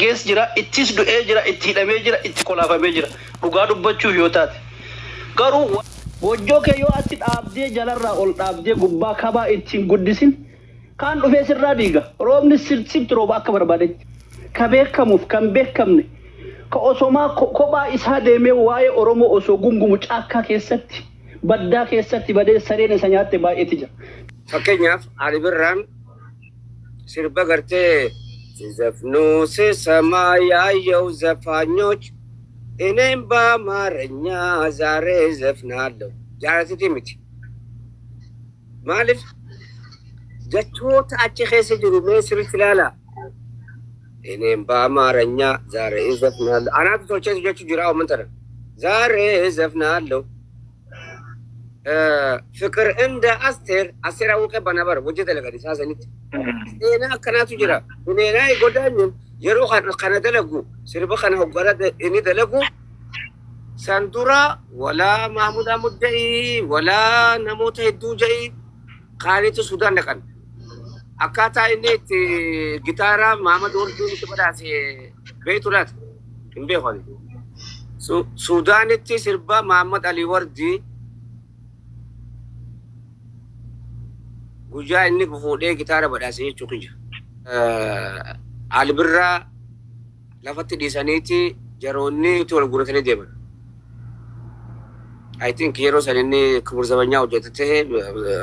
dargaggees jira ittis du'ee jira itti hidhamee jira itti kolaafamee jira dhugaa dubbachuuf yoo taate garuu wajjoo kee yoo atti dhaabdee jalarraa ol dhaabdee gubbaa kabaa ittiin guddisin kaan dhufee sirraa diiga roobni sirsitti rooba akka barbaadetti ka beekamuuf kan beekamne ka osomaa kophaa isaa deemee waa'ee Oromoo osoo gungumu caakkaa keessatti baddaa keessatti badee sareen isa nyaatte baay'eeti jira. Fakkeenyaaf Ali Birraan sirba gartee zafnuu se ሰማያየው ዘፋኞች እኔም በአማርኛ ዛሬ ዘፍናለሁ ጃራቲቲ ምት ማለፍ ጀቾት አጭ ኸሰ ጅሩ መስር ፍላላ እኔም በአማርኛ ዛሬ ዘፍናለሁ አናቱ ቶቼ ጀቹ ጅራው ምን ተረ ዛሬ ዘፍናለሁ ፍቅር እንደ አስቴር አውቀ በነበር ወጀተ ለገዲ ሳሰኒት እኔና ከናቱ ጅራ እኔና ይጎዳኝ የሮ ከነ ደለጉ ስርበ ከነ ሆገራ እኔ ደለጉ ሳንዱራ ወላ ማሙዳ ሙደይ ወላ ነሞተ ሄዱ ጀይ ካሊቱ ሱዳን ነቀን አካታ እኔት ጊታራ ማመድ ወርዱ ተበዳሴ ቤቱላት እንቤ ሆነ ሱዳንቲ ስርባ ማመድ አሊ ወርዲ Gujaa inni fuudhee gitaara badhaasee jechuudha jira. Ali Birraa lafatti dhiisaniiti jaroonni itti wal guuratanii deeman. I think yeroo san inni kubur zabanyaa hojjetatee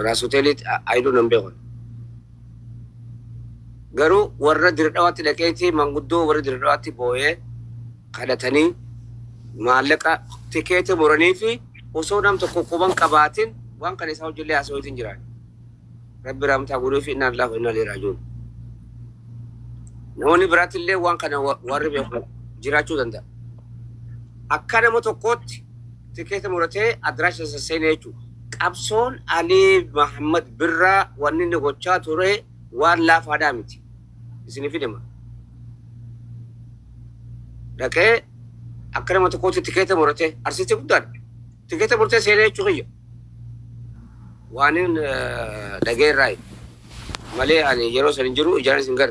raas hoteelitti ayiduun hin beekan. Garuu warra dirdhawaatti dhaqeetii manguddoo warra dirdhawaatti boo'ee kadhatanii maallaqa tikeeta muranii fi osoo nam tokko quban qabaatiin waan kana isaa hojjellee haasawaatiin jiraan. رب رحمته قولوا في إن الله وإنا إليه راجعون نوني برات الله وان كان ورب جراتشو دندا أكان متوقت تكيت مرته أدراش السينيتو أبصون علي محمد برا وانين نقطة توره وان لا فادامتي إسني في دم لكن أكان متوقت تكيت مرته أرسلت كودان تكيت مرته سينيتو غير وانين دغير راي مالي اني يروسن جرو اجان سنگر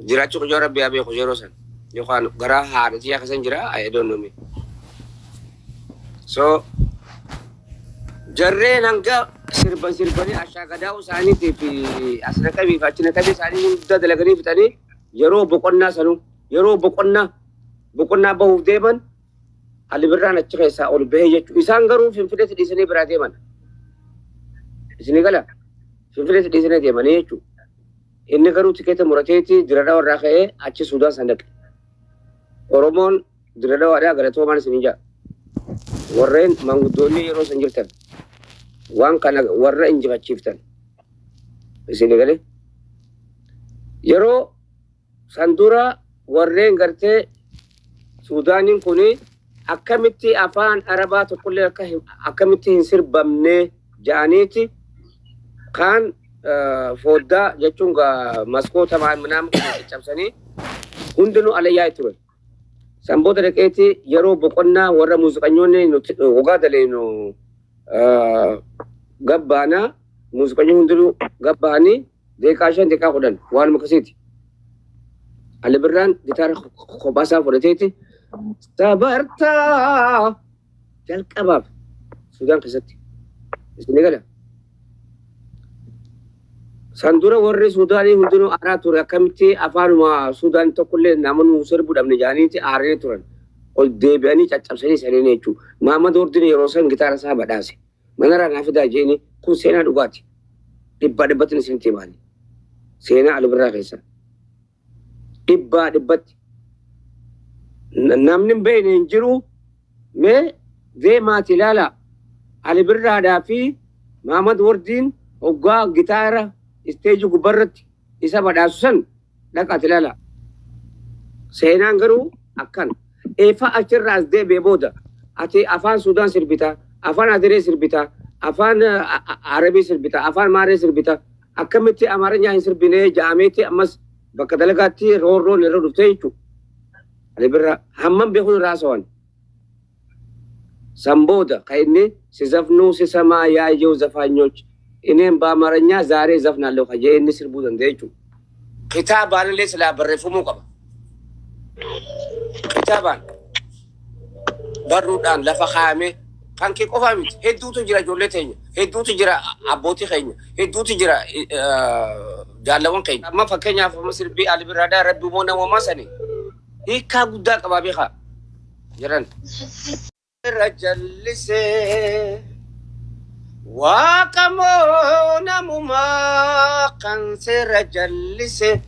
جراچو جورا بيا بي خو يروسن يخوان غرا هاد يا خسن جرا اي دون نو مي سو جري نانغا سربني اشا غداو ساني تي في اسنكا بي فاچنا كبي ساني ددلغني فتاني يرو بقنا سنو يرو بقنا بو ديبن علي بران اچخيسا اول بهيچ يسانغرو فنفدت ديسني براديمن isini gala finfilet disine deemanii jechuudha. Inni garuu tikeeta murateeti diradhaa warraa ka'ee achi Sudaan sandaqe. Oromoon diradhaa waadhaa galatoomaan isin jaa. Warreen manguddoonni yeroo san jirtan waan kana warra injifachiiftan. Isini galee yeroo sandura warreen gartee Sudaaniin kuni akkamitti afaan Arabaa tokkollee akkamitti hin sirbamne jaaniiti كان فودا جتونغا مسكو تمام منام كتشابسني هندنو على يايترو سامبو دركيتي يرو بقنا ورا موسيقانيوني وغادلينو غبانا موسيقانيو هندلو غباني ديكاشن ديكا خدن وان مكسيتي علي بران جيتار خباسا فرتيتي صبرتا جالكباب سودان كسيتي اسمي سندورة ورّي سوداني هندنو أرا تورا كمتي أفانوا سودان تقول نامن مسر بود أمني جاني تي أرني تورن قل ديبياني تجسبني سرني يجوا ما ما دور دني روسن جتارا سها بداسي منارا نافدا جيني كون سينا دوغاتي دبّتني سنتي مالي سينا على برا كيسا دبّت نامن بين إنجرو ما ذي ما تلالا على برا دافي محمد وردين وقا جتارا استيجو قبرت إسا بداسوسن لك أتلالا سينان غرو أكان إيفا أشر راس دي بيبودا أتي أفان سودان سربيتا أفان أدري سربيتا أفان عربي سربيتا أفان ماري سربيتا أكمتي أمارنيا سربيني جاميتي أمس بكدلغاتي رو نرو دفتيجو لبرا همم بيخون راسوان سامبودا كايني سيزفنو سيسما يايو زفانيوش إنهم بامرنيا زاري زفنا لو خجي إني سربودن ديجو كتاب أنا ليس لا برفمو كم كتابان برودان لفخامه كان كي قفامت هدو تجرا جولتين هدو تجرا ابوتي خين هدو تجرا جالون كين ما فكنيا فمصر بي علي برادا ربي مونا وماسني هيكا غدا قبابي خا جران رجل لسه واقمونا مما كان رجل لسه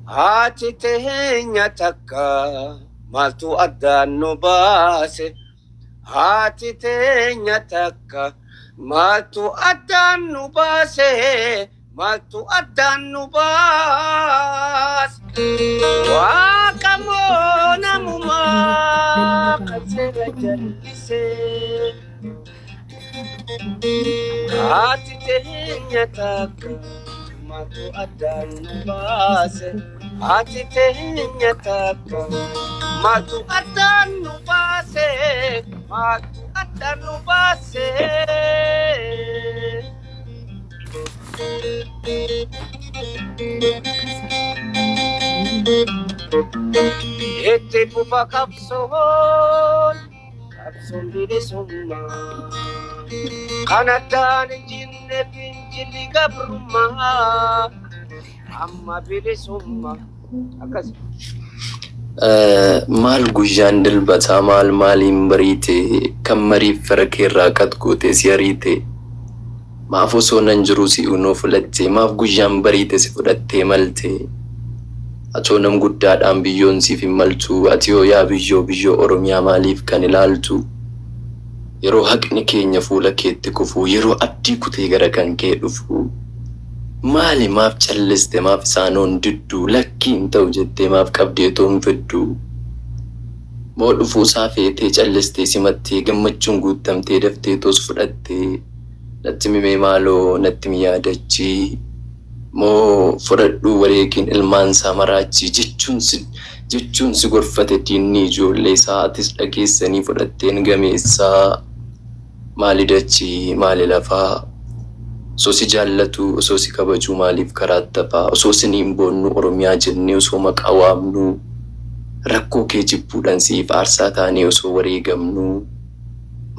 هاتي تهنيا تكا مالتو أدى النباسه هاتي تهنيا تكا مالتو أدى النباسه مالتو أدى النباس واقمونا مما كان رجل لسه هاتي تهنيا تكا matu adan nubase hati tehnya taka matu adan nubase ete pupa kapson bide summa kanatan jinne pinjili gabruma amma bide summa akas maal guyyaan dilbataa maal maaliin bariite kan mariif farakeerraa qatqoote si ariite maaf osoo nan jiru si unoo fudhatte maaf guyyaan bariite si fudhattee malte atoo nam guddaadhaan biyyoon siif hin maltu ati yoo yaa biyyoo oromiyaa maaliif kan ilaaltu yeroo haqni keenya fuula keetti kufu yeroo abdii kutee gara kan kee dhufu maali maaf calliste maaf isaanoon diddu lakkiin ta'u jettee maaf qabdee toon fiddu moo dhufuu saafeetee callistee simattee gammachuun guuttamtee daftee toos fudhattee natti mimee maaloo natti miyaadachi moo fudhadhuu wareegiin ilmaan isaa maraachi jechuun si gorfate diinni ijoollee isaa atis dhageessanii fudhatteen gameessaa maali dachi maali lafaa osoo si jaallatu osoo si kabajuu maaliif karaattafaa osoo siniin boonnu oromiyaa jennee osoo maqaa waamnu rakkoo kee jibbuudhaan siif aarsaa taanee osoo wareegamnu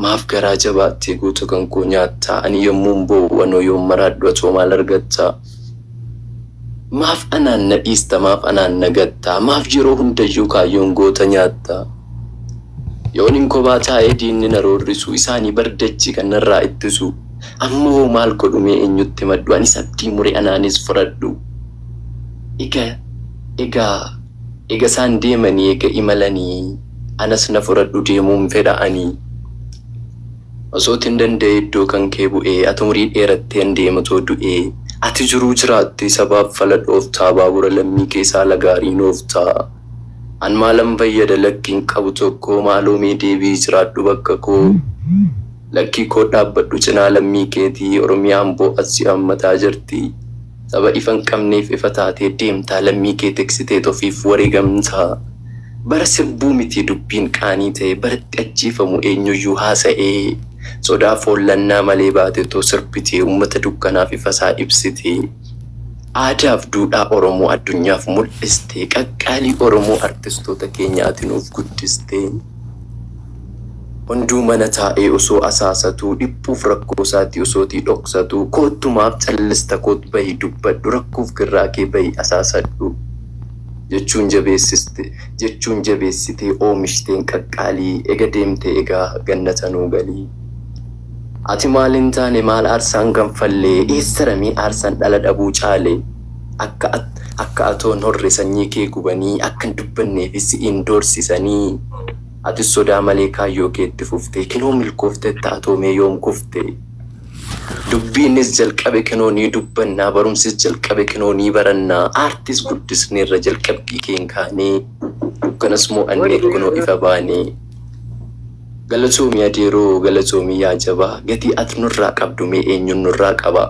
maaf garaa jabaattee goota kan koo nyaattaa ani yommuun boo'u anoo yoom maraadhu atoo maal argattaa maaf anaan na dhiista maaf anaan na gattaa maaf yeroo hundayyuu kaayyoon goota nyaattaa yoon hin kophaa taa'ee diinni na roorrisu isaanii bardachi kan narraa ittisu ammoo maal godhumee eenyutti maddu anis abdii mure anaanis fudhadhu egaa isaan deemanii ega imalanii anas na fudhadhu deemuun fedha'anii osootiin danda'e iddoo kan kee bu'ee ati umurii dheeratteen deematoo du'ee ati jiruu jiraatte sabaaf fala dhooftaa baabura lammii keessaa lagaarii nooftaa an maalan fayyada lakkiin qabu tokko maaloo mee deebii jiraadhu bakka koo lakkii koo dhaabbadhu cinaa lammii keetii oromiyaan boo'assi hammataa jirti saba ifan qabneef ifa taatee deemtaa lammii kee teksitee ofiif wareegamtaa bara sirbuu miti dubbiin qaanii ta'e baratti ajjeefamu eenyuyyuu haasa'ee sodaa foollannaa malee baate too sirbitee uummata dukkanaaf ifasaa ibsitee aadaaf duudhaa Oromoo addunyaaf mul'istee qaqqaalii Oromoo artistoota keenyaatiin of guddistee hunduu mana taa'ee osoo asaasatuu dhiphuuf rakkoo isaatii osootii dhoksatuu koottumaaf callista koot bahi dubbadhu rakkoof girraa kee bahi asaasadhu jechuun jabeessitee oomishteen qaqqaalii ega deemtee egaa gannatanuu galii ati maalin taane maal aarsaan ganfallee eessaramii aarsaan dhala dhabuu caale akka atoon horre sanyii kee gubanii akkan dubbanneefis si'iin doorsisanii ati sodaa malee kaayyoo keetti fuftee kinoo milkoofte taatoomee yoom kufte dubbiinis jalqabe kinoo ni dubbannaa barumsis jalqabe kinoo ni barannaa aartis guddisneerra jalqabbii keen kaanee dukkanas mo'annee kunoo ifa baanee galatoomii adeeroo galatoomii yaa jabaa gatii ati nurraa qabdu mee eenyuun nurraa qaba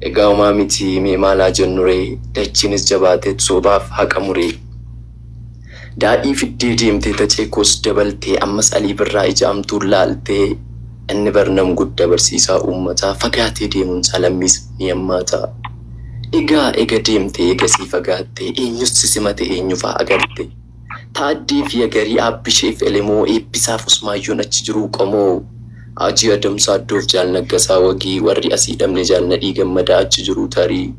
egaa homaa miti mee maalaa jennuree dachiinis jabaatee soobaaf haqa muree daadhii fiddee deemtee taceekos dabaltee ammas alii birraa ijaamtuun laaltee inni barnam guddaa barsiisaa uummataa fagaatee deemuun salammis ni hammaataa ega deemtee ega sii fagaattee eenyus simate eenyufaa agarte Taaddee fi agarii aabbisheef elemoo eebbisaaf usmaayyoon achi jiruu qomoo. Ajii adamsaa iddoof jaalnaggasaa wagii warri asii dhabne jaalnadhii gammadaa achi jiruu tarii.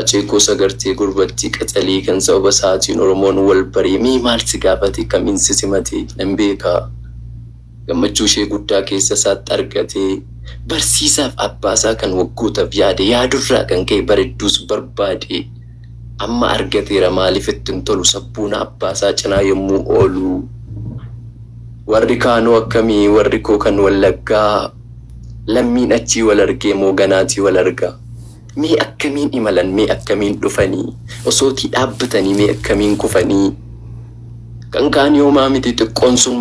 Acheekoo sagartee gurbattii qaxalii kan sababa isaatiin Oromoon wal baree mee maal si gaafate kamiin si simate nan beekaa. Gammachuu ishee guddaa keessa isaatti argatee barsiisaaf abbaasaa kan waggootaaf yaadurraa kan ka'e baredduus barbaade. Amma argateera maaliif ittiin tolu sabbuuna abbaasaa cinaa yommuu oolu. Warri kaanoo akkamii warri koo kan wallaggaa lammiin achii wal argee moo ganaatii wal argaa. Mee akkamiin imalan mee akkamiin dhufanii osootii dhaabbatanii mee akkamiin kufanii. Kan kaan yoomaa miti xiqqoon sun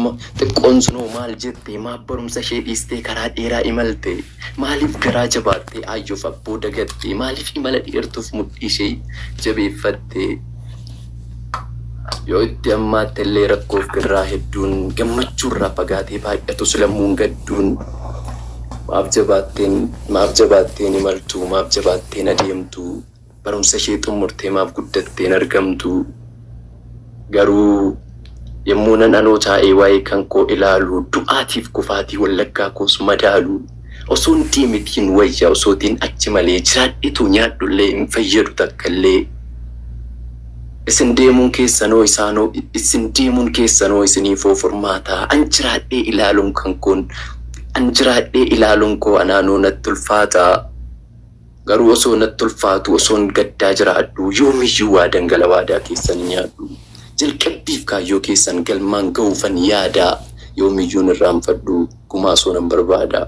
maal jettee maa barumsa ishee dhiistee karaa dheeraa imalte maaliif garaa jabaattee ayyoof abboo dagattee maaliif imala dheertuuf mudhii ishee jabeeffattee. Yoo itti ammaatte illee rakkoof girraa hedduun gammachuurraa fagaatee baay'atus lammuun gadduun. Maaf jabaatteen imaltu maaf jabaatteen adeemtu barumsa ishee xumurtee maaf guddatteen argamtu. Garuu yommuu nan anoo taa'ee waa'ee kan koo ilaalu du'aatiif kufaatii wallaggaa koos madaalu osoon deemitiin wayyaa osootiin achi malee jiraadhitu nyaadhullee hin fayyadu takkallee. Isin deemuun keessanoo isiniifoo furmaataa an jiraadhee ilaaluun koo anaanoo natti ulfaataa. Garuu osoo natti ulfaatu osoon gaddaa jiraadhu yoomiyyuu waa dangala waadaa keessan nyaadhu. Jalqabbiif kaayyoo keessan galmaan ga'uufan yaadaa yoomiyyuun irraanfadhu gumaa soonan barbaada.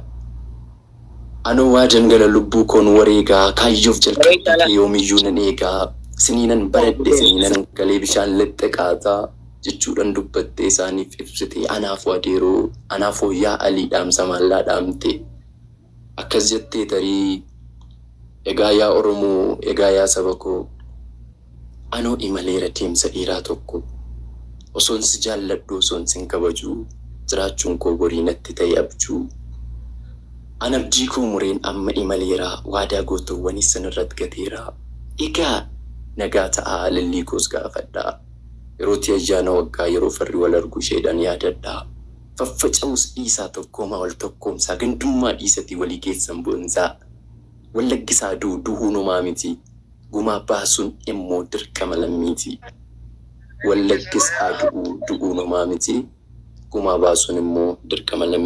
Anoo waa dangala lubbuu koon wareegaa kaayyoof jalqabbii yoomiyyuu nan eegaa. Siniinan baradhe siniinan galee bishaan lexxaqaataa jechuudhaan dubbattee isaaniif ibsite anaafoo adeeroo anaafoo yaa alii dhaamsa maallaa dhaamte. Akkas jettee tarii egaa yaa Oromoo egaa yaa saba koo. Anoo imaleera deemsa dheeraa tokko osoon si jaalladhu osoon sin kabajuu jiraachuun koo borii natti ta'e abjuu. An abdii koo mureen amma imaleera waadaa gootawwanis sanirratti gateera. Egaa nagaa ta'aa lallii koos gaafadhaa. Yerootti ayyaana waggaa yeroo farri wal argu isheedhaan yaadadhaa. Faffaca'uus dhiisaa tokkoomaa wal tokkoomsaa gandummaa dhiisatii walii keessan boonsaa. Wallaggisaa du'uu nomaa miti. Gumaa baasuun immoo dirqama lammiiti. Wallaggisaa du'uu nomaa miti. Gumaa baasuun immoo dirqama lammii.